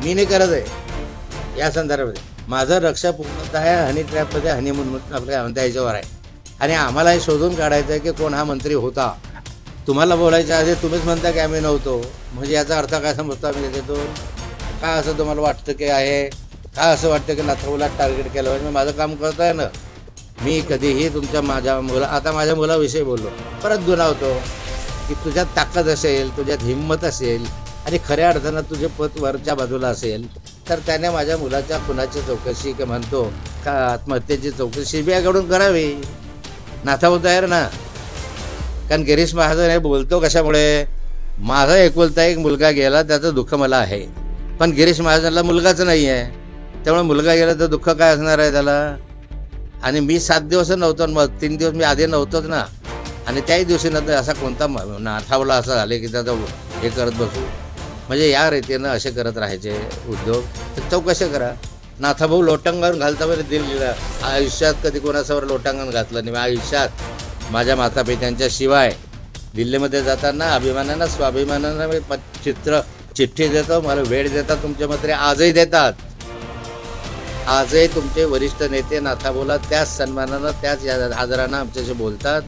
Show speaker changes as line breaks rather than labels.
मी नाही करत आहे या संदर्भात. माझं लक्ष पूर्णतः हनी ट्रॅपमध्ये हनीमून आपल्या काय म्हणता याच्यावर आहे. आणि आम्हाला हे शोधून काढायचं आहे की कोण हा मंत्री होता. तुम्हाला बोलायच्या आधी तुम्हीच म्हणता की आम्ही नव्हतो, म्हणजे याचा अर्थ काय समजतो आम्ही त्याच्यातून? का असं तुम्हाला वाटतं की आहे? का असं वाटतं की नाथाभाऊला टार्गेट केलं पाहिजे? माझं काम करत आहे ना. मी कधीही माझ्या आता माझ्या मुलाविषयी बोललो, परत गुणावतो की तुझ्यात ताकद असेल, तुझ्यात हिंमत असेल आणि खऱ्या अर्थानं तुझे पद वरच्या बाजूला असेल तर त्याने माझ्या मुलाच्या खुनाची चौकशी की म्हणतो का आत्महत्येची चौकशी CBIकडून करावी. नाथाभाऊ तयार ना. कारण गिरीश महाजन हे बोलतो कशामुळे? माझा एकुलता एक मुलगा गेला त्याचं दुःख मला आहे, पण गिरीश महाजनला मुलगाच नाही आहे. त्यामुळे मुलगा गेला तर दुःख काय असणार आहे त्याला? आणि मी 7 दिवस नव्हतो, मग 3 दिवस मी आधी नव्हतोच ना. आणि त्याही दिवशी नंतर असा कोणता नाथाभाऊला असं झाले की त्याचं हे करत बसू. म्हणजे या रीतीनं असे करत राहायचे उद्योग. तर चौकशी करा. नाथाभाऊ लोटांगण घालता बरं दिल्लीला. आयुष्यात कधी कोणासमोर लोटांगण घातलं नाही. आयुष्यात माझ्या मातापित्यांच्या शिवाय दिल्लीमध्ये जाताना अभिमानानं स्वाभिमानानं मी चिठ्ठी देतो. मला वेळ देतात तुमचे मंत्री, आजही देतात. आजही तुमचे वरिष्ठ नेते नाथाभाऊला त्याच सन्मानानं त्याच आदरानं आमच्याशी बोलतात.